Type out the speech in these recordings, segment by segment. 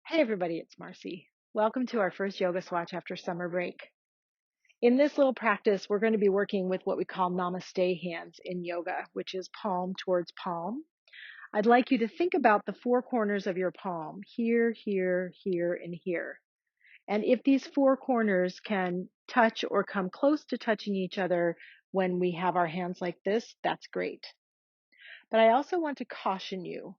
Hey everybody, it's Marcy. Welcome to our first Yoga Swatch after summer break. In this little practice, we're going to be working with what we call Namaste hands in yoga, which is palm towards palm. I'd like you to think about the four corners of your palm, here, here, here, and here. And if these four corners can touch or come close to touching each other when we have our hands like this, that's great. But I also want to caution you.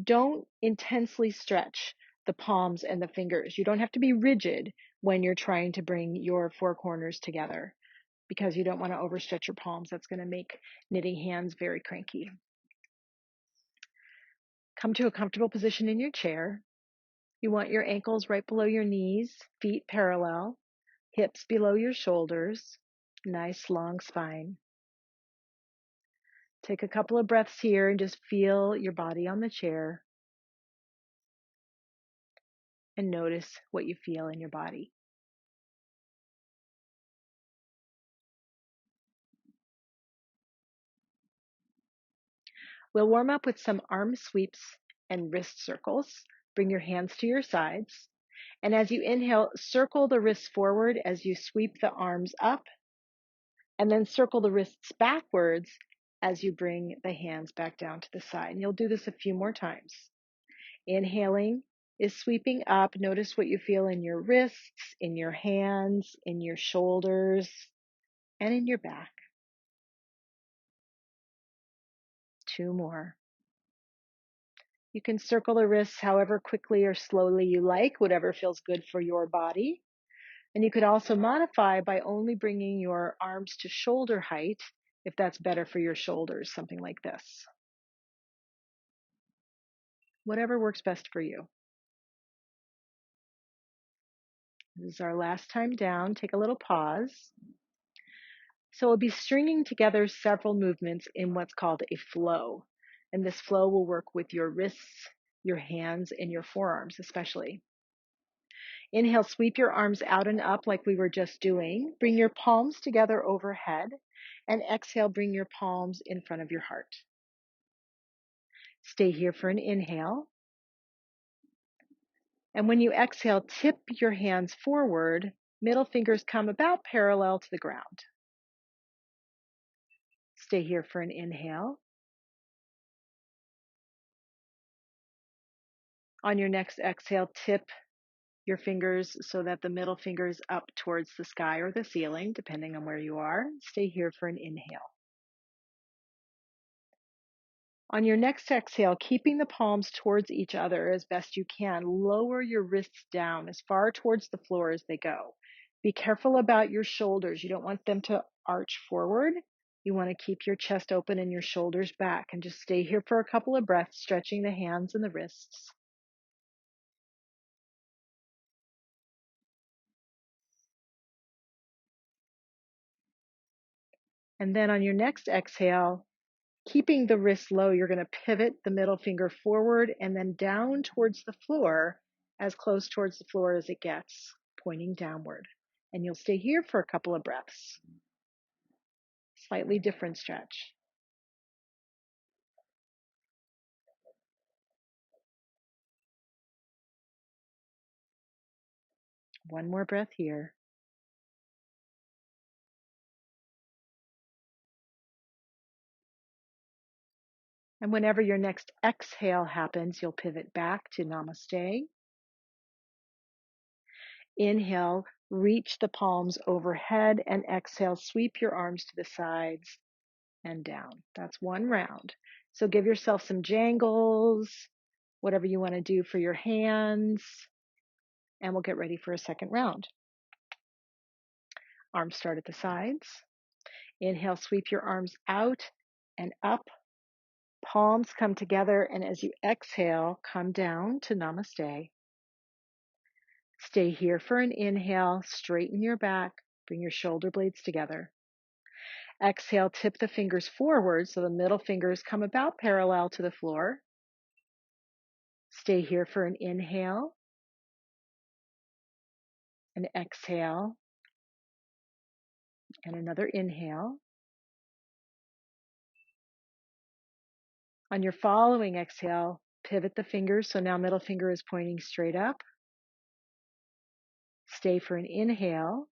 Don't intensely stretch the palms and the fingers. You don't have to be rigid when you're trying to bring your four corners together because you don't want to overstretch your palms. That's going to make knitting hands very cranky. Come to a comfortable position in your chair. You want your ankles right below your knees, feet parallel, hips below your shoulders, nice long spine. Take a couple of breaths here and just feel your body on the chair and notice what you feel in your body. We'll warm up with some arm sweeps and wrist circles. Bring your hands to your sides. And as you inhale, circle the wrists forward as you sweep the arms up, and then circle the wrists backwards as you bring the hands back down to the side. And you'll do this a few more times. Inhaling is sweeping up. Notice what you feel in your wrists, in your hands, in your shoulders, and in your back. Two more. You can circle the wrists however quickly or slowly you like, whatever feels good for your body. And you could also modify by only bringing your arms to shoulder height, if that's better for your shoulders, something like this. Whatever works best for you. This is our last time down. Take a little pause. So we'll be stringing together several movements in what's called a flow. And this flow will work with your wrists, your hands, and your forearms especially. Inhale, sweep your arms out and up like we were just doing. Bring your palms together overhead. And exhale, bring your palms in front of your heart. Stay here for an inhale. And when you exhale, tip your hands forward. Middle fingers come about parallel to the ground. Stay here for an inhale. On your next exhale, tip your fingers so that the middle finger is up towards the sky or the ceiling, depending on where you are. Stay here for an inhale. On your next exhale, keeping the palms towards each other as best you can, lower your wrists down as far towards the floor as they go. Be careful about your shoulders. You don't want them to arch forward. You want to keep your chest open and your shoulders back, and just stay here for a couple of breaths, stretching the hands and the wrists. And then on your next exhale, keeping the wrist low, you're going to pivot the middle finger forward and then down towards the floor, as close towards the floor as it gets, pointing downward. And you'll stay here for a couple of breaths. Slightly different stretch. One more breath here. And whenever your next exhale happens, you'll pivot back to Namaste. Inhale, reach the palms overhead, and exhale, sweep your arms to the sides and down. That's one round. So give yourself some jangles, whatever you want to do for your hands, and we'll get ready for a second round. Arms start at the sides. Inhale, sweep your arms out and up. Palms come together, and as you exhale, come down to Namaste. Stay here for an inhale, straighten your back, bring your shoulder blades together. Exhale, tip the fingers forward so the middle fingers come about parallel to the floor. Stay here for an inhale, an exhale, and another inhale. On your following exhale, pivot the fingers. So now middle finger is pointing straight up. Stay for an inhale.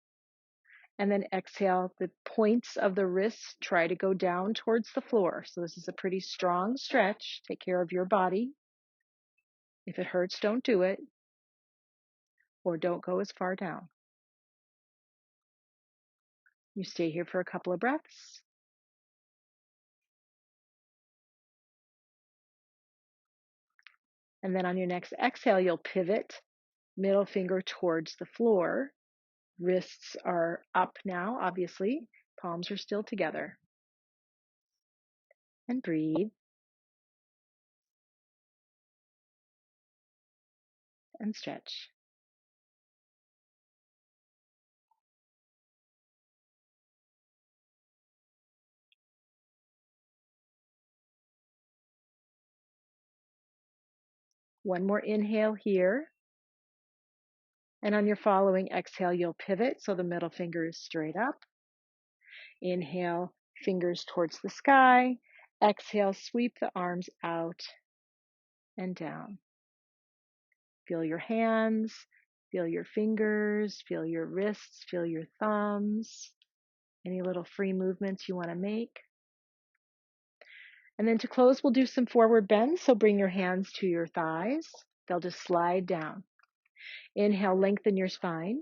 And then exhale, the points of the wrists try to go down towards the floor. So this is a pretty strong stretch. Take care of your body. If it hurts, don't do it. Or don't go as far down. You stay here for a couple of breaths. And then on your next exhale, you'll pivot, middle finger towards the floor. Wrists are up now, obviously. Palms are still together. And breathe. And stretch. One more inhale here. And on your following exhale, you'll pivot so the middle finger is straight up. Inhale, fingers towards the sky. Exhale, sweep the arms out and down. Feel your hands, feel your fingers, feel your wrists, feel your thumbs. Any little free movements you want to make. And then to close, we'll do some forward bends. So bring your hands to your thighs. They'll just slide down. Inhale, lengthen your spine.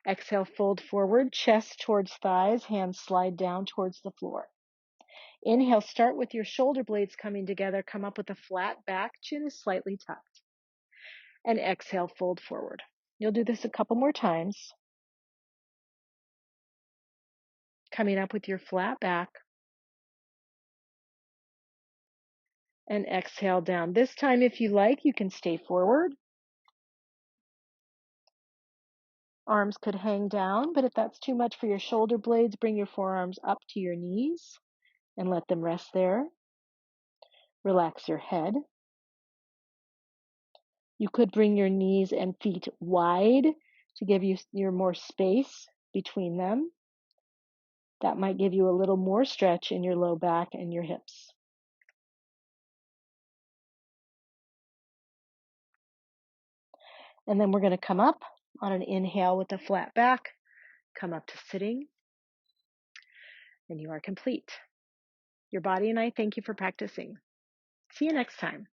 Exhale, fold forward, chest towards thighs, hands slide down towards the floor. Inhale, start with your shoulder blades coming together. Come up with a flat back, chin is slightly tucked. And exhale, fold forward. You'll do this a couple more times. Coming up with your flat back. And exhale down. This time, if you like, you can stay forward. Arms could hang down, but if that's too much for your shoulder blades, bring your forearms up to your knees and let them rest there. Relax your head. You could bring your knees and feet wide to give you more space between them. That might give you a little more stretch in your low back and your hips. And then we're going to come up on an inhale with a flat back, come up to sitting, and you are complete. Your body and I thank you for practicing. See you next time.